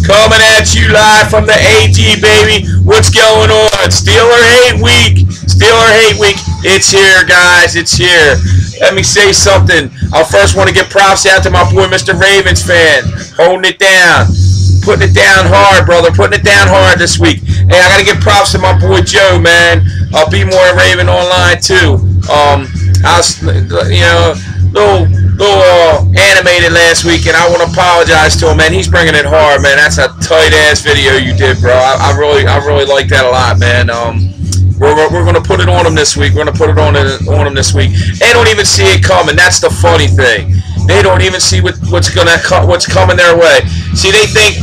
Coming at you live from the AG, baby. What's going on? Steeler Hate Week. Steeler Hate Week. It's here, guys. It's here. Let me say something. I first want to give props out to my boy, Mr. Ravens fan. Holding it down. Putting it down hard, brother. Putting it down hard this week. Hey, I got to give props to my boy, Joe, man. I'll be more Raven online, too. I was, little animated last week, and I want to apologize to him, man. He's bringing it hard, man. That's a tight ass video you did, bro. I really like that a lot, man. We're gonna put it on him this week. We're gonna put it on him this week. They don't even see it coming. That's the funny thing. They don't even see what's coming their way. See, they think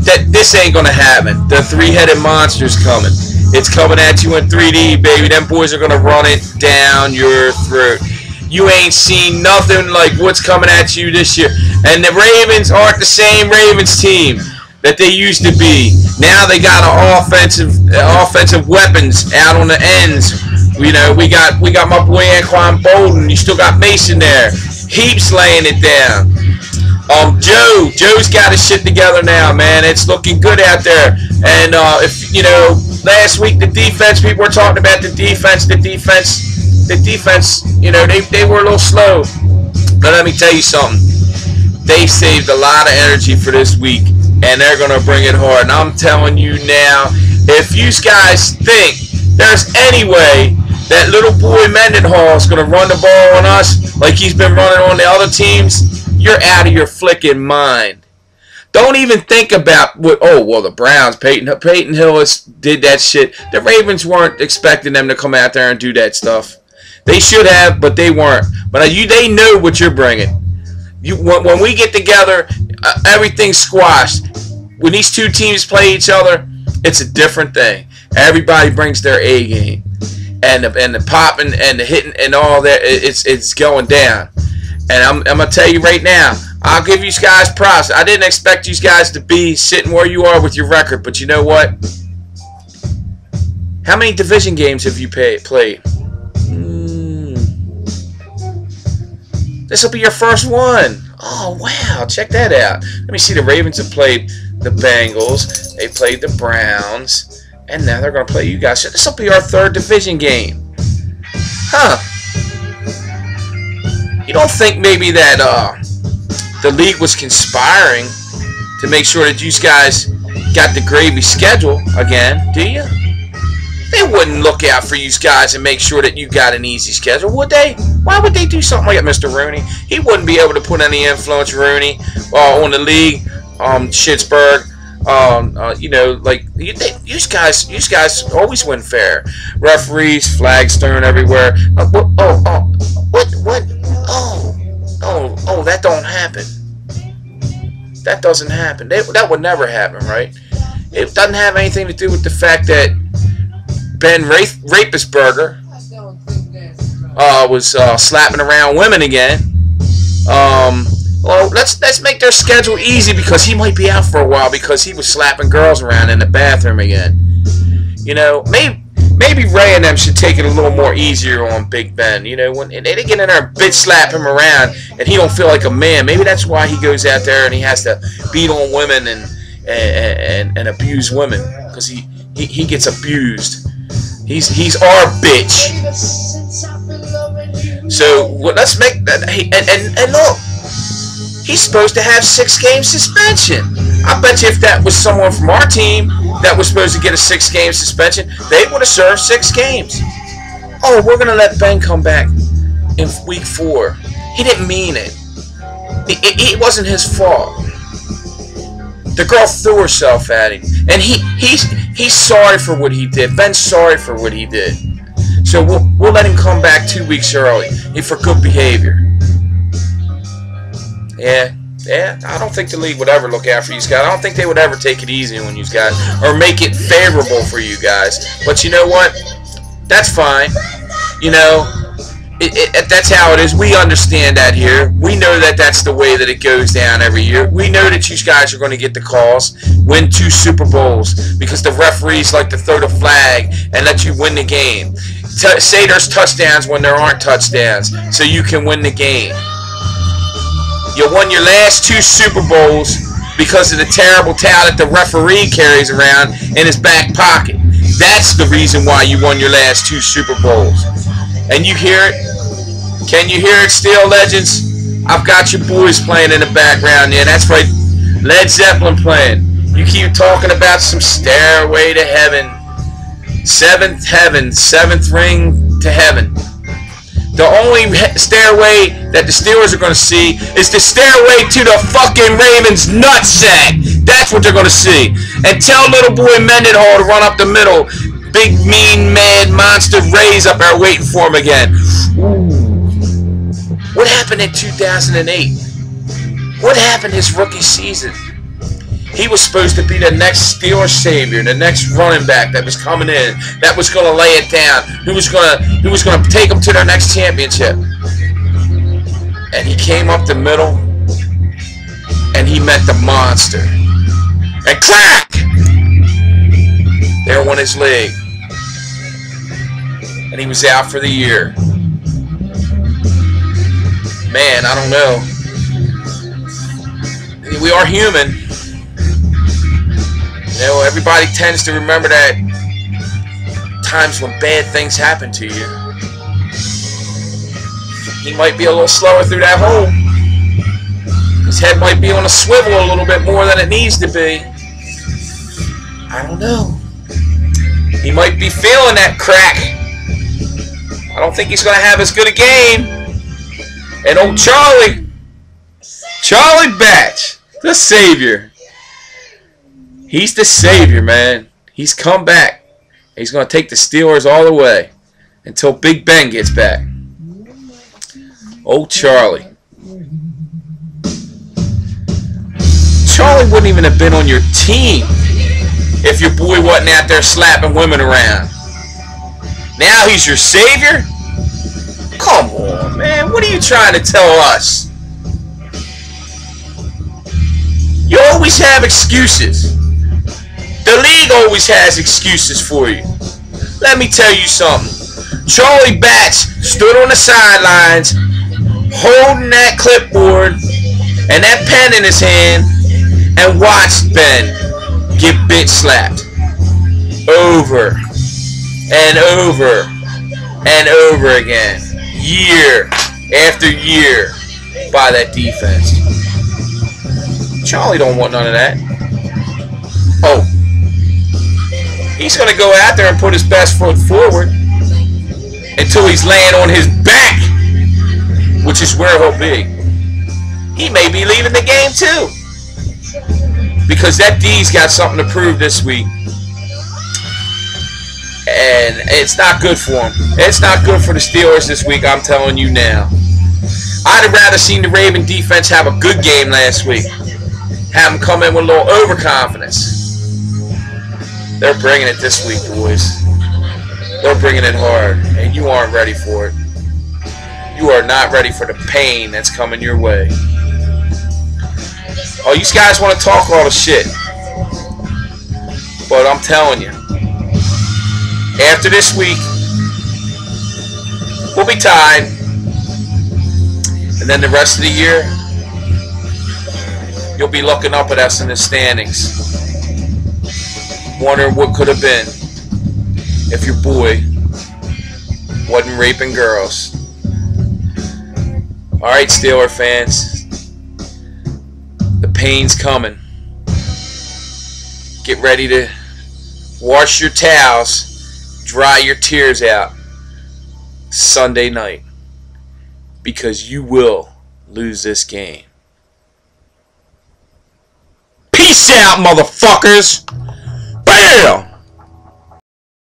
that this ain't gonna happen. The three-headed monster's coming. It's coming at you in 3D, baby. Them boys are gonna run it down your throat. You ain't seen nothing like what's coming at you this year. And the Ravens aren't the same Ravens team that they used to be. Now they got offensive weapons out on the ends. You know, we got my boy Anquan Bolden. You still got Mason there. Heaps laying it down. Joe's got his shit together now, man. It's looking good out there. And if you know, last week the defense, people were talking about the defense, you know, they were a little slow. But let me tell you something. They saved a lot of energy for this week, and they're going to bring it hard. And I'm telling you now, if you guys think there's any way that little boy Mendenhall is going to run the ball on us like he's been running on the other teams, you're out of your flicking mind. Don't even think about the Browns, Peyton Hillis did that shit. The Ravens weren't expecting them to come out there and do that stuff. They should have, but they weren't. But they know what you're bringing. When we get together, everything's squashed. When these two teams play each other, it's a different thing. Everybody brings their A game, and the popping and the hitting and all that. It's going down. And I'm gonna tell you right now, I'll give you guys props. I didn't expect you guys to be sitting where you are with your record, but you know what? How many division games have you played? This will be your first one. Oh, wow. Check that out. Let me see. The Ravens have played the Bengals. They played the Browns. And now they're going to play you guys. This will be our third division game. Huh. You don't think maybe that the league was conspiring to make sure that you guys got the gravy schedule again, do you? They wouldn't look out for you guys and make sure that you got an easy schedule, would they? Why would they do something like that, Mr. Rooney? He wouldn't be able to put any influence, Rooney, on the league. Schittsburg, you know, like you guys always win fair. Referees, flags thrown everywhere. That don't happen. That doesn't happen. That would never happen, right? It doesn't have anything to do with the fact that Ben Rapisberger was slapping around women again. Well, let's make their schedule easy because he might be out for a while because he was slapping girls around in the bathroom again. You know, maybe Ray and them should take it a little more easier on Big Ben. You know, when they get in there and bitch slap him around and he don't feel like a man, maybe that's why he goes out there and he has to beat on women and abuse women because he gets abused. He's our bitch. So let's make that. And look, he's supposed to have 6-game suspension. I bet you if that was someone from our team that was supposed to get a 6-game suspension, they would have served 6 games. Oh, we're gonna let Ben come back in week 4. He didn't mean it. It wasn't his fault. The girl threw herself at him, and he's sorry for what he did. Ben's sorry for what he did. So we'll let him come back 2 weeks early for good behavior. Yeah. I don't think the league would ever look out for you guys. I don't think they would ever take it easy on you guys or make it favorable for you guys. But you know what? That's fine. You know, that's how it is. We understand that here. We know that that's the way that it goes down every year. We know that you guys are going to get the calls, win 2 Super Bowls because the referees like to throw the flag and let you win the game. Say there's touchdowns when there aren't touchdowns so you can win the game. You won your last 2 Super Bowls because of the terrible towel that the referee carries around in his back pocket. That's the reason why you won your last 2 Super Bowls. And you hear it? Can you hear it, Steel Legends? I've got your boys playing in the background. Yeah, that's right. Led Zeppelin playing. You keep talking about some Stairway to Heaven. 7th heaven, 7th ring to heaven. The only stairway that the Steelers are going to see is the stairway to the fucking Ravens' nutsack. That's what they're going to see. And tell little boy Mendenhall to run up the middle. Big, mean, mad monster Rays up there waiting for him again. What happened in 2008? What happened his rookie season? He was supposed to be the next Steelers savior, the next running back that was coming in, that was going to lay it down, who was going to take them to their next championship. And he came up the middle, and he met the monster. And crack! There went his leg. And he was out for the year. Man, I don't know. We are human. You know, everybody tends to remember that times when bad things happen to you. He might be a little slower through that hole. His head might be on a swivel a little bit more than it needs to be. I don't know. He might be feeling that crack. I don't think he's going to have as good a game. And old Charlie Batch, the savior. He's the savior, man. He's come back. He's going to take the Steelers all the way until Big Ben gets back. Old Charlie. Charlie wouldn't even have been on your team if your boy wasn't out there slapping women around. Now he's your savior? Come on, man. What are you trying to tell us? You always have excuses. The league always has excuses for you. Let me tell you something. Charlie Batch stood on the sidelines holding that clipboard and that pen in his hand and watched Ben get bitch slapped over and over and over again, year after year, by that defense. Charlie don't want none of that. Oh, he's going to go out there and put his best foot forward until he's laying on his back, which is where he'll be. He may be leaving the game too, because that D's got something to prove this week. And it's not good for him. It's not good for the Steelers this week, I'm telling you now. I'd have rather seen the Raven defense have a good game last week. Have them come in with a little overconfidence. They're bringing it this week, boys. They're bringing it hard, and you aren't ready for it. You are not ready for the pain that's coming your way. Oh, you guys want to talk all the shit. But I'm telling you, after this week, we'll be tied. And then the rest of the year, you'll be looking up at us in the standings, wondering what could have been if your boy wasn't raping girls. Alright, Steeler fans, the pain's coming. Get ready to wash your towels, dry your tears out Sunday night, because you will lose this game. Peace out, motherfuckers! Bam!